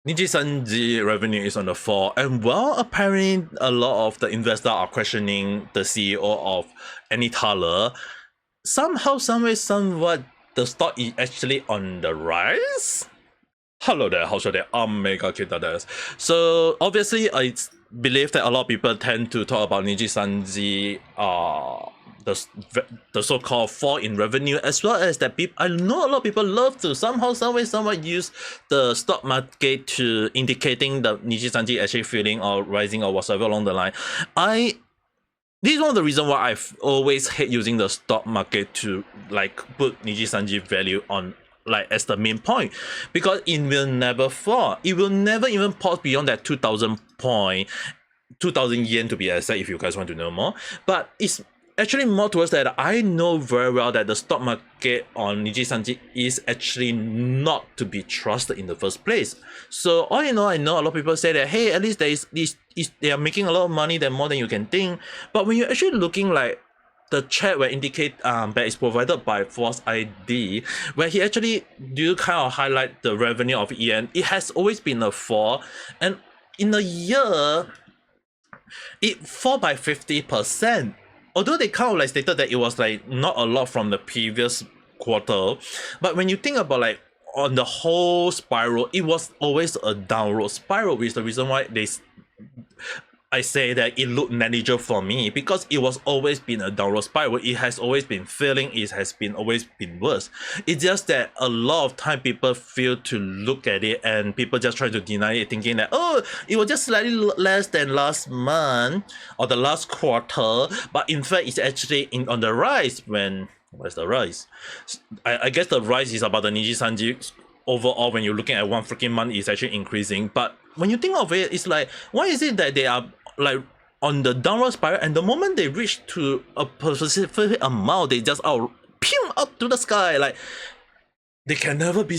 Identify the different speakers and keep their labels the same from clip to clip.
Speaker 1: Nijisanji revenue is on the fall, and while apparently a lot of the investors are questioning the CEO of any Thaler, somehow, someway, somewhat, the stock is actually on the rise. Hello there, how's your day? Ame Gakita there. So obviously, I believe that a lot of people tend to talk about Nijisanji, the so-called fall in revenue, as well as that people. I know a lot of people love to somehow, someway, somewhat use the stock market to indicating the Nijisanji actually feeling or rising or whatsoever along the line. This is one of the reasons why I've always hate using the stock market to like put Nijisanji value on like as the main point, because it will never fall. It will never even pause beyond that 2000 point, 2000 yen to be exact, if you guys want to know more. But it's actually more towards that I know very well that the stock market on Nijisanji is actually not to be trusted in the first place. So all in all, I know a lot of people say that, hey, at least there is this, they are making a lot of money than more than you can think. But when you're actually looking like the chat where indicate that is provided by FalseEyeD, where he actually do kind of highlight the revenue of EN, it has always been a fall, and in a year it fall by 50%. Although they kind of like stated that it was like not a lot from the previous quarter, but when you think about like on the whole spiral, it was always a downward spiral, which is the reason why I say that it looked negligible for me, because it was always been a downward spiral. It has always been failing. It has been always been worse. It's just that a lot of time people fail to look at it, and people just try to deny it, thinking that, oh, it was just slightly less than last month or the last quarter, but in fact it's actually on the rise. When where's the rise? I guess the rise is about the Nijisanji overall. When you're looking at one freaking month, it's actually increasing. But when you think of it, it's like, why is it that they are like on the downward spiral, and the moment they reach to a specific amount, they just out pew up to the sky, like they can never be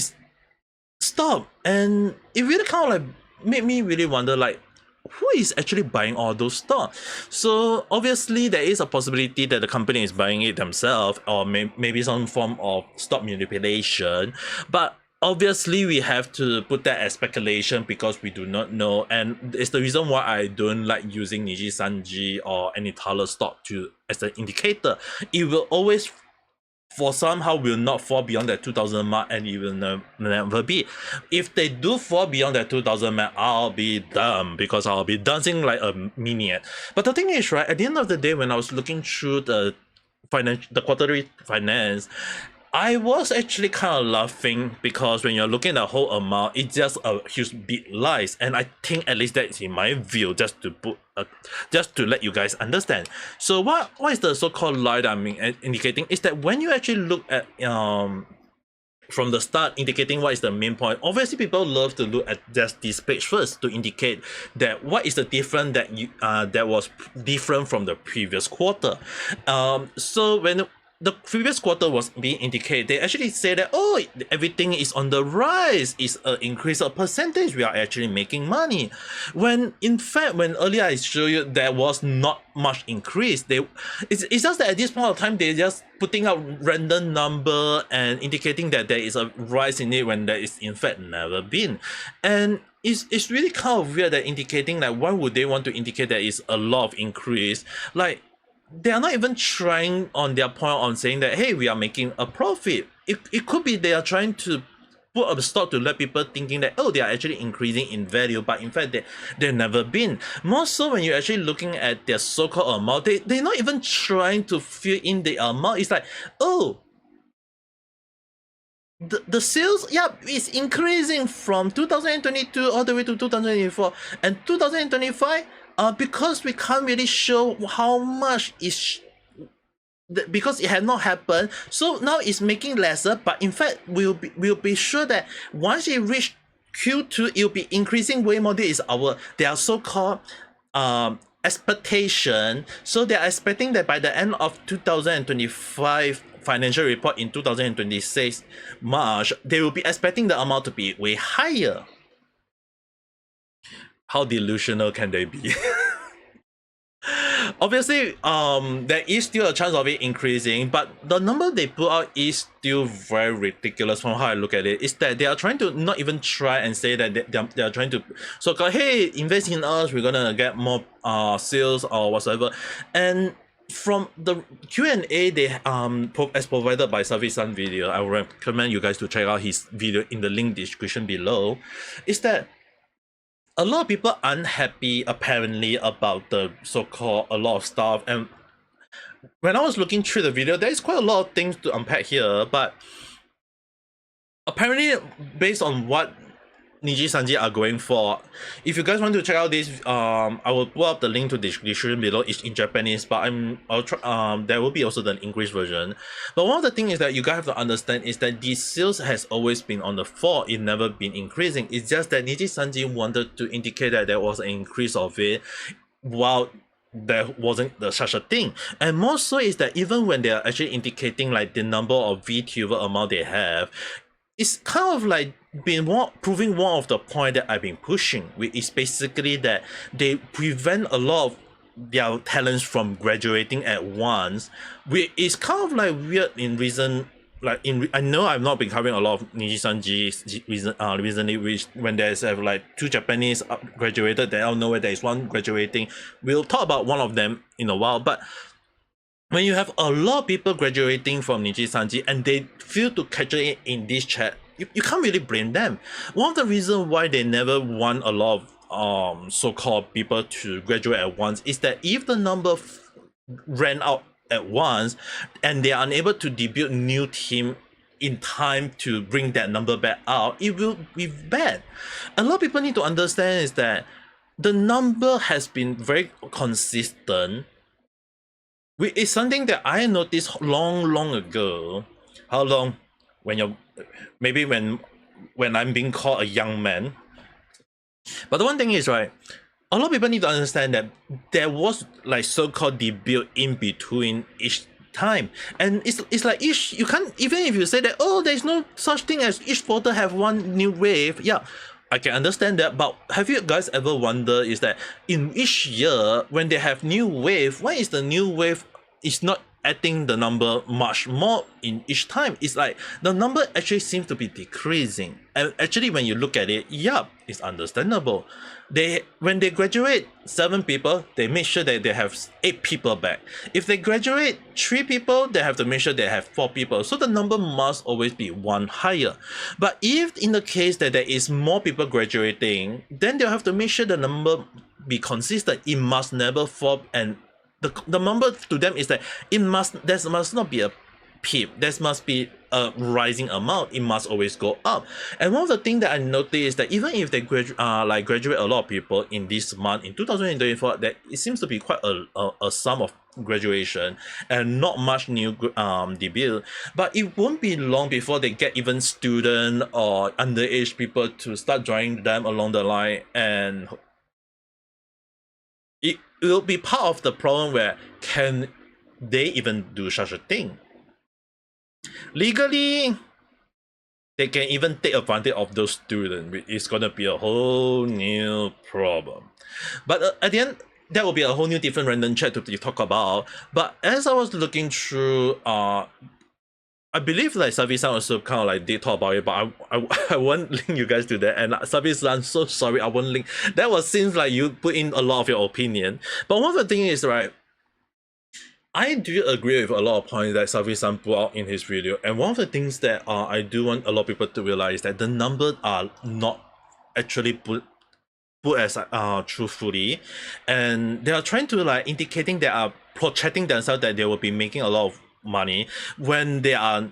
Speaker 1: stopped? And it really kind of like made me really wonder, like, who is actually buying all those stocks? So obviously there is a possibility that the company is buying it themselves, or maybe some form of stock manipulation. But obviously we have to put that as speculation, because we do not know, and it's the reason why I don't like using Nijisanji or any Thaler stock to as an indicator. It will always, for somehow, will not fall beyond that 2000 mark, and it will never be. If they do fall beyond that 2000 mark, I'll be dumb, because I'll be dancing like a minion. But the thing is, right, at the end of the day, when I was looking through the quarterly finance, I was actually kind of laughing, because when you're looking at the whole amount, it's just a huge big lies, and I think at least that's in my view, just to let you guys understand. So what is the so-called lie that I'm indicating is that when you actually look at from the start, indicating what is the main point, obviously people love to look at just this page first to indicate that what is the difference that you that was different from the previous quarter. So when the previous quarter was being indicated, they actually say that, oh, everything is on the rise, it's an increase of percentage, we are actually making money. When in fact, when earlier I showed you, there was not much increase. It's just that at this point of time, they're just putting out random number and indicating that there is a rise in it, when there is in fact never been. And it's really kind of weird that indicating that, why would they want to indicate there is a lot of increase? Like, they are not even trying on their point on saying that, hey, we are making a profit. It could be they are trying to put a stock to let people thinking that, oh, they are actually increasing in value, but in fact they've never been. More so when you're actually looking at their so-called amount, they're not even trying to fill in the amount. It's like, oh, the sales, yeah, is increasing from 2022 all the way to 2024 and 2025. Because we can't really show how much is, because it had not happened, so now it's making lesser. But in fact, we'll be sure that once it reach Q2, it'll be increasing way more. This is their so-called expectation. So they're expecting that by the end of 2025 financial report in 2026 March, they will be expecting the amount to be way higher. How delusional can they be? obviously there is still a chance of it increasing, but the number they put out is still very ridiculous from how I look at it. Is that they are trying to not even try and say that they are trying to so called, hey, invest in us, we're gonna get more sales or whatsoever. And from the Q&A they as provided by Salvi-san video, I would recommend you guys to check out his video in the link description below, is that a lot of people unhappy apparently about the so-called a lot of stuff. And when I was looking through the video, there's quite a lot of things to unpack here, but apparently based on what Nijisanji are going for, if you guys want to check out this, I will put up the link to the description below. It's in Japanese, but I'll try, there will be also the English version. But one of the things is that you guys have to understand is that the sales has always been on the fall, it never been increasing. It's just that Nijisanji wanted to indicate that there was an increase of it while there wasn't such a thing. And more so is that even when they are actually indicating like the number of vtuber amount they have, it's kind of like proving one of the point that I've been pushing, which is basically that they prevent a lot of their talents from graduating at once, which is kind of like weird in reason. Like I know I've not been covering a lot of Nijisanji recently, which when there's like 2 Japanese graduated, then out of nowhere there is 1 graduating. We'll talk about one of them in a while, but when you have a lot of people graduating from Nijisanji and they fail to capture it in this chat, you can't really blame them. One of the reasons why they never want a lot of so-called people to graduate at once is that if the number ran out at once and they are unable to debut new team in time to bring that number back out, it will be bad. A lot of people need to understand is that the number has been very consistent, which is something that I noticed long ago. How long? When you're maybe when I'm being called a young man. But the one thing is, right, a lot of people need to understand that there was like so-called debut in between each time, and it's like you can't, even if you say that, oh, there's no such thing as each quarter have 1 new wave. Yeah, I can understand that, but have you guys ever wondered is that in each year when they have new wave, why is the new wave is not adding the number much more in each time? It's like the number actually seems to be decreasing. And actually when you look at it, yeah, it's understandable. When they graduate 7 people, they make sure that they have 8 people back. If they graduate 3 people, they have to make sure they have 4 people. So the number must always be 1 higher. But if in the case that there is more people graduating, then they'll have to make sure the number be consistent. It must never fall, and the number to them is that there must not be a peak. There must be a rising amount. It must always go up. And one of the things that I noticed is that even if they graduate a lot of people in this month in 2024, that it seems to be quite a sum of graduation and not much new debut. But it won't be long before they get even student or underage people to start joining them along the line, and it will be part of the problem where can they even do such a thing? Legally, they can even take advantage of those students, which is gonna be a whole new problem. But at the end, that will be a whole new different random chat to talk about. But as I was looking through, I believe like Salvi-san also kind of like did talk about it, but I won't link you guys to that. And Salvi-san, I'm so sorry, I won't link. That was seems like you put in a lot of your opinion. But one of the things is, right, I do agree with a lot of points that Salvi-san put out in his video. And one of the things that I do want a lot of people to realize that the numbers are not actually put as truthfully, and they are trying to like indicating they are projecting themselves that they will be making a lot of money when they are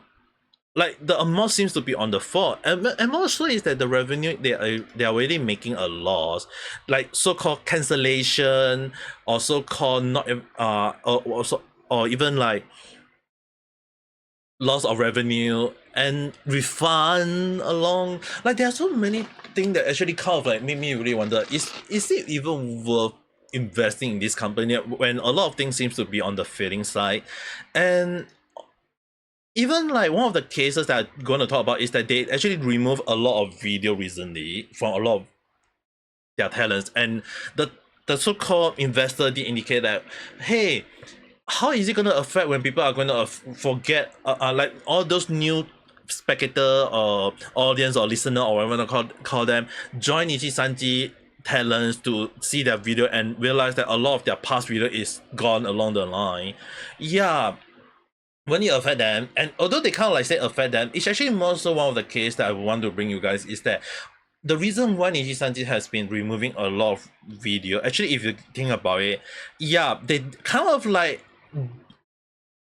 Speaker 1: like the amount seems to be on the fall, and also is that the revenue they are already making a loss, like so-called cancellation or so-called not or even like loss of revenue and refund along. Like there are so many things that actually kind of like make me really wonder, is it even worth investing in this company when a lot of things seems to be on the failing side? And even like one of the cases that I'm going to talk about is that they actually remove a lot of video recently from a lot of their talents, and the the so-called investor did indicate that, hey, how is it going to affect when people are going to forget like all those new spectator or audience or listener or whatever you call them join Nijisanji talents to see their video and realize that a lot of their past video is gone along the line. Yeah, when it affect them, and although they kind of like say affect them, it's actually more so one of the case that I want to bring you guys is that the reason why Nijisanji has been removing a lot of video, actually if you think about it, yeah, they kind of like,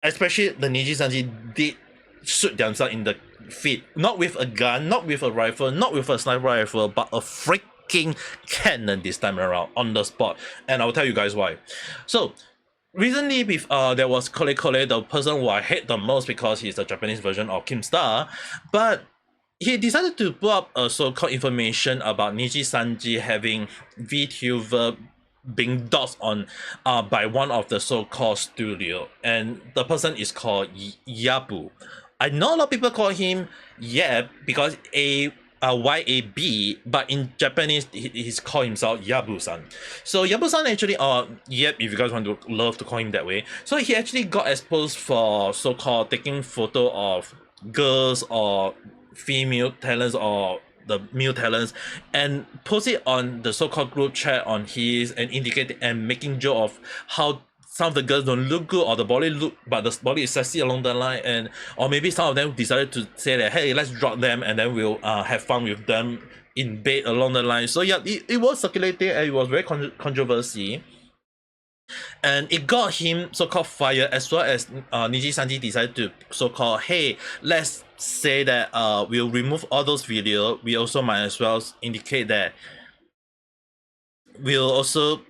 Speaker 1: especially the Nijisanji did shoot themselves in the feet, not with a gun, not with a rifle, not with a sniper rifle, but a freaking cannon this time around on the spot. And I'll tell you guys why. So recently, with there was Kole Kole, the person who I hate the most because he's the Japanese version of Kim Star, but he decided to put up a so-called information about Nijisanji having VTuber being doxed on by one of the so-called studio, and the person is called Yabu. I know a lot of people call him Yab because YAB, but in Japanese he's called himself Yabu-san. So Yabu-san actually, Yep, if you guys want to love to call him that way. So he actually got exposed for so-called taking photo of girls or female talents or the male talents and post it on the so-called group chat on his and indicate and making joke of how some of the girls don't look good or the body look but the body is sexy along the line, and or maybe some of them decided to say that, hey, let's drop them and then we'll have fun with them in bed along the line. So yeah, it was circulating and it was very controversy, and it got him so-called fired, as well as Nijisanji decided to so-called, hey, let's say that we'll remove all those videos. We also might as well indicate that we'll also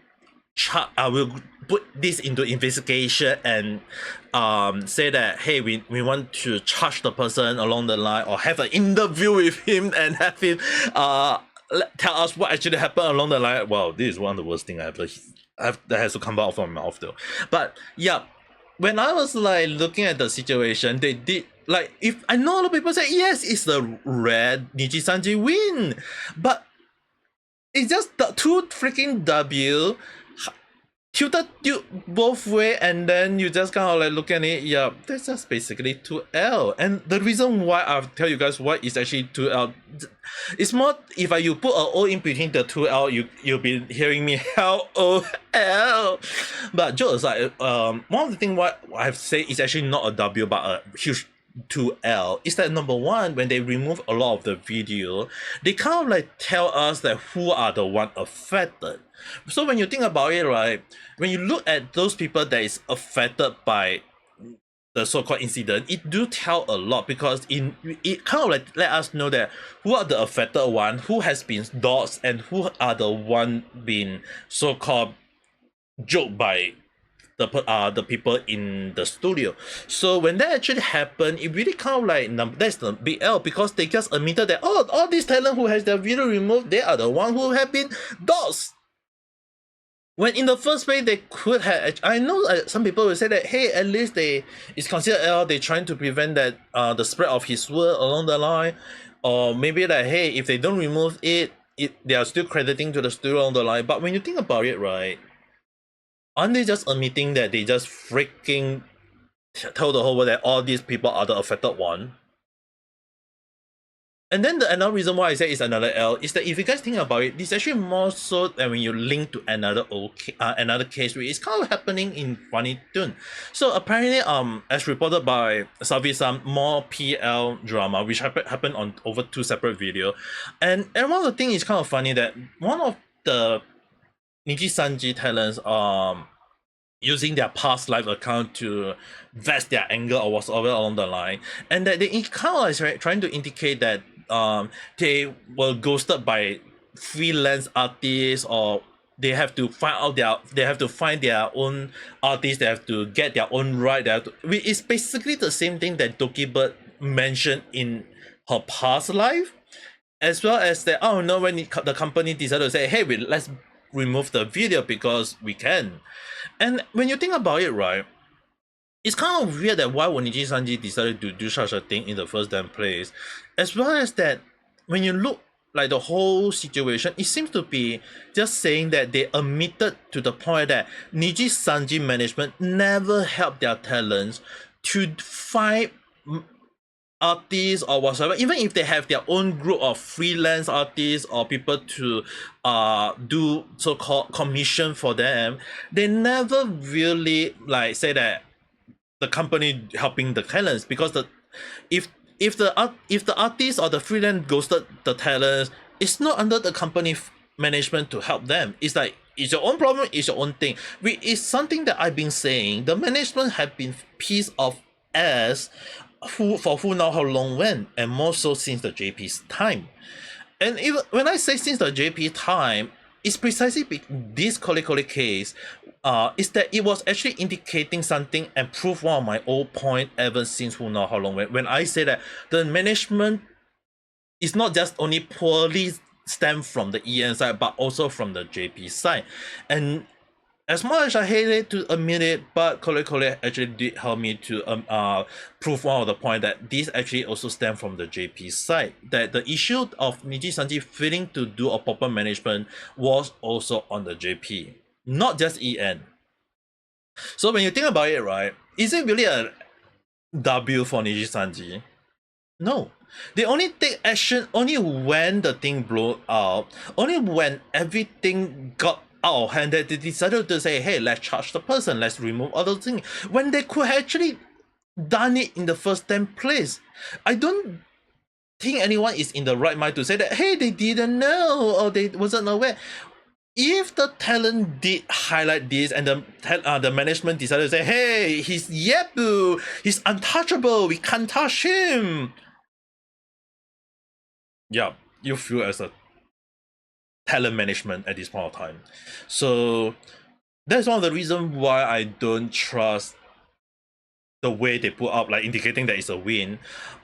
Speaker 1: we'll put this into investigation and say that, hey, we want to charge the person along the line or have an interview with him and have him tell us what actually happened along the line. Wow, this is one of the worst things that has to come out from my mouth though. But yeah, when I was like looking at the situation, they did like, if I know a lot of people say yes, it's the red Nijisanji win, but it's just the two freaking W tilted you both way, and then you just kind of like look at it. Yeah, that's just basically 2L. And the reason why I'll tell you guys why it's actually 2L, it's more if you put an O in between the 2L, you'll be hearing me LOL. But joke aside, one of the things what I have to say is actually not a W but a huge 2L is that, number one, when they remove a lot of the video, they kind of like tell us that who are the one affected. So when you think about it, right, when you look at those people that is affected by the so-called incident, it do tell a lot, because it kind of like let us know that who are the affected one, who has been doxed, and who are the one being so-called joked by the people in the studio. So when that actually happened, it really kind of like that's the big L, because they just admitted that, oh, all these talent who has their video removed, they are the one who have been doxed. When in the first place they could have, I know some people will say that, hey, at least it's considered L, they're trying to prevent that the spread of his word along the line, or maybe that, hey, if they don't remove it, they are still crediting to the studio along the line. But when you think about it, right, aren't they just admitting that they just freaking tell the whole world that all these people are the affected one? And then another reason why I say it's another L is that if you guys think about it, it's actually more so than when you link to another case where it's kind of happening in Funny Tune. So apparently, as reported by Salvi, some more PL drama which happened on over 2 separate videos, and one of the things is kind of funny that one of the Nijisanji talents using their past life account to vest their anger or whatsoever along the line, and that they kind of like trying to indicate that they were ghosted by freelance artists, or they have to find their own artists, they have to get their own right, it's basically the same thing that Dokibird mentioned in her past life, as well as that, oh no, when the company decided to say, hey, let's remove the video because we can. And when you think about it, right, it's kind of weird that why would Nijisanji decided to do such a thing in the first damn place, as well as that when you look like the whole situation, it seems to be just saying that they admitted to the point that Nijisanji management never helped their talents to find artists or whatsoever, even if they have their own group of freelance artists or people to do so-called commission for them, they never really like say that the company helping the talents, because the if if the artist or the freelance ghosted the talents, it's not under the company management to help them. It's like it's your own problem, it's your own thing. It's something that I've been saying. The management have been piece of ass who know how long when, and more so since the JP's time. And even when I say since the JP time, it's precisely this Kole case is that it was actually indicating something and prove one of my old point ever since who know how long when I say that the management is not just only poorly stem from the EN side but also from the JP side. And as much as I hate it to admit it, but Kole actually did help me to prove one of the point that this actually also stem from the JP side. That the issue of Nijisanji failing to do a proper management was also on the JP, not just EN. So when you think about it, right, is it really a W for Nijisanji? No. They only take action only when the thing blew out, only when everything got out of hand that they decided to say, hey, let's charge the person, let's remove other things, when they could have actually done it in the first 10 place. I don't think anyone is in the right mind to say that, hey, they didn't know or they wasn't aware. If the talent did highlight this and the management decided to say, hey, he's Yagoo, he's untouchable, we can't touch him. Yeah, you feel as a talent management at this point of time. So that's one of the reasons why I don't trust the way they put up, like indicating that it's a win.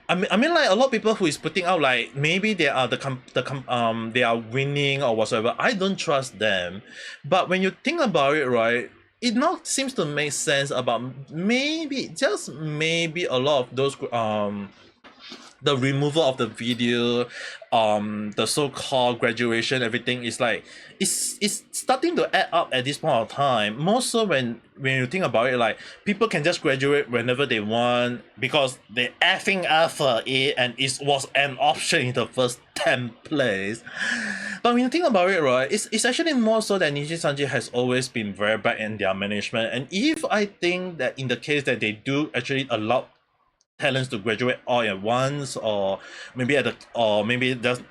Speaker 1: I mean, like a lot of people who is putting out like maybe they are they are winning or whatsoever. I don't trust them. But when you think about it, right, it not seems to make sense about maybe just maybe a lot of those the removal of the video, the so-called graduation, everything is like it's starting to add up at this point of time. More so when you think about it, like people can just graduate whenever they want because they effing effort it, and it was an option in the first 10 place. But when you think about it, right, it's actually more so that Nijisanji has always been very bad in their management. And if I think that in the case that they do actually allow talents to graduate all at once, or maybe just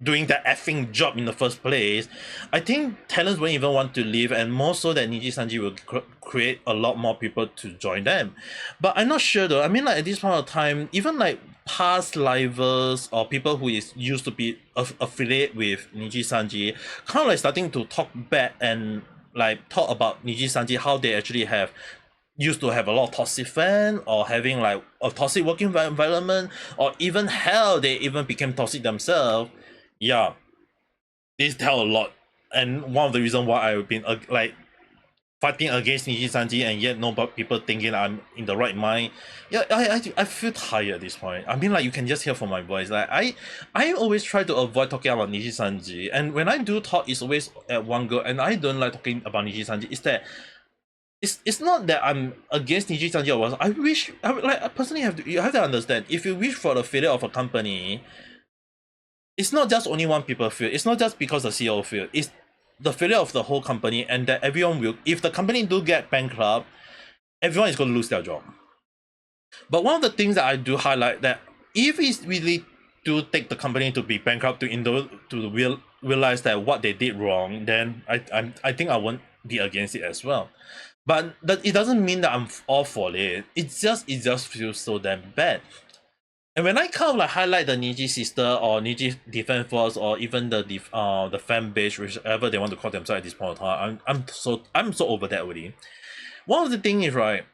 Speaker 1: doing that effing job in the first place, I think talents won't even want to leave, and more so that Nijisanji will create a lot more people to join them. But I'm not sure though. I mean, like at this point of time, even like past livers or people who is used to be affiliate with Nijisanji kind of like starting to talk back and like talk about Nijisanji, how they actually have used to have a lot of toxic fan or having like a toxic working environment, or even hell, they even became toxic themselves. Yeah, this tell a lot. And one of the reasons why I've been like fighting against Nijisanji, and yet no people thinking I'm in the right mind. Yeah, I feel tired at this point. I mean, like you can just hear from my voice. Like I always try to avoid talking about Nijisanji, and when I do talk, it's always at one go. And I don't like talking about Nijisanji. Is that it's not that I'm against Nijisanji or what. I personally you have to understand, if you wish for the failure of a company, it's not just only one people fail. It's not just because the CEO failed. It's the failure of the whole company, and that everyone will, if the company do get bankrupt, everyone is going to lose their job. But one of the things that I do highlight, that if it's really do take the company to be bankrupt to realize that what they did wrong, then I think I won't be against it as well. But it doesn't mean that I'm all for it. It just feels so damn bad. And when I kind of like highlight the Nijisister or Niji Defense Force, or even the fan base, whichever they want to call themselves at this point of time, I'm so over that already. One of the things is, right,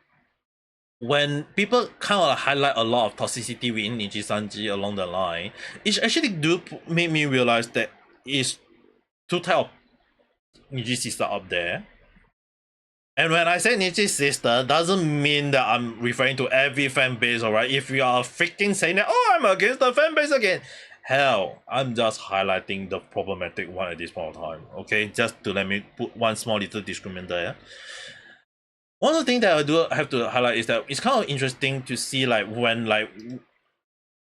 Speaker 1: when people kind of highlight a lot of toxicity within Nijisanji along the line, it actually do make me realize that it's two type of Nijisister up there. And when I say Nijisister, doesn't mean that I'm referring to every fan base, alright? If you are freaking saying that, oh, I'm against the fan base again, Hell, I'm just highlighting the problematic one at this point of time. Okay, just to let me put one small little discriminant there. One of the things that I do have to highlight is that it's kind of interesting to see like when like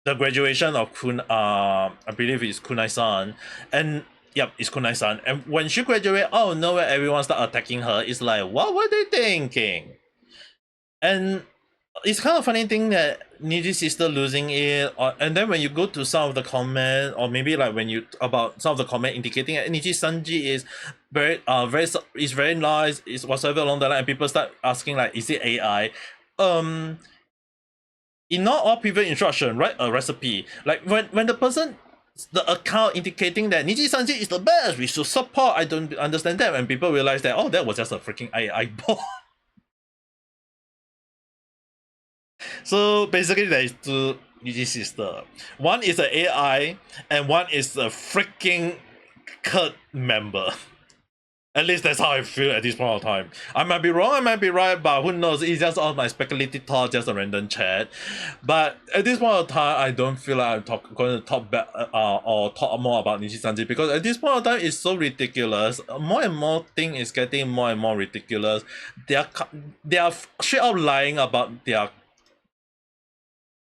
Speaker 1: the graduation of I believe it's Kunai-san, and yep, it's Kunai-san. And when she graduated, oh no, everyone start attacking her. It's like, what were they thinking? And it's kind of funny thing that Niji's sister losing it, and then when you go to some of the comment, or maybe like when you about some of the comment indicating that Nijisanji is very nice, is whatsoever along the line, and people start asking like, is it AI? In not all previous instruction, write a recipe. Like when the person, the account indicating that Nijisanji is the best, we should support. I don't understand that, and people realize that, oh, that was just a freaking AI bot. So basically, there is two Nijisisters. One is an AI, and one is a freaking cult member. At least that's how I feel at this point of time. I might be wrong, I might be right, but who knows? It's just all my speculative thought, just a random chat. But at this point of time, I don't feel like I'm going to talk back or talk more about Nijisanji, because at this point of time, it's so ridiculous. More and more thing is getting more and more ridiculous. They are straight up lying about their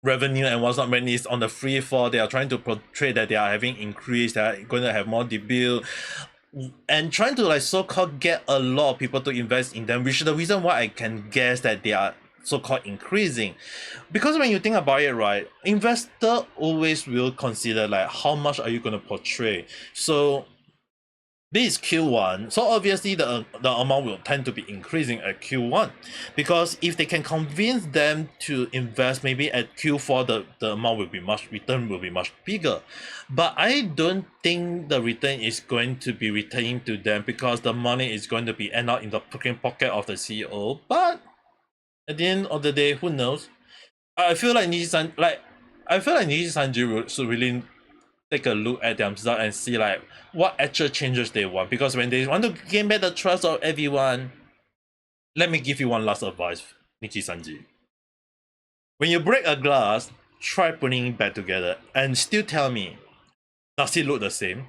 Speaker 1: revenue and what's not. When it's on the free fall, they are trying to portray that they are having increased, they are going to have more debut, and trying to like so-called get a lot of people to invest in them, which is the reason why I can guess that they are so-called increasing. Because when you think about it, right, investor always will consider like how much are you going to portray. So this is Q1, so obviously the amount will tend to be increasing at Q1, because if they can convince them to invest maybe at Q4, the amount will be return will be much bigger. But I don't think the return is going to be returning to them, because the money is going to be end up in the freaking pocket of the CEO. But at the end of the day, who knows? I feel like Nijisanji should really take a look at themselves and see like what actual changes they want, because when they want to gain back the trust of everyone, let me give you one last advice, Nijisanji. When you break a glass, try putting it back together and still tell me, does it look the same?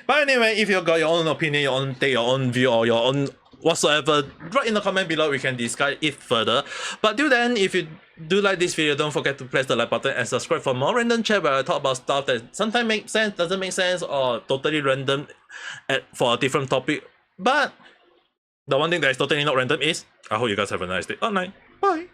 Speaker 1: But anyway, if you got your own opinion, your own take, your own view, or your own whatsoever, write in the comment below, we can discuss it further. But till then, if you do like this video, don't forget to press the like button and subscribe for more random chat where I talk about stuff that sometimes makes sense, doesn't make sense, or totally random for a different topic. But the one thing that is totally not random is, I hope you guys have a nice day or night. Bye!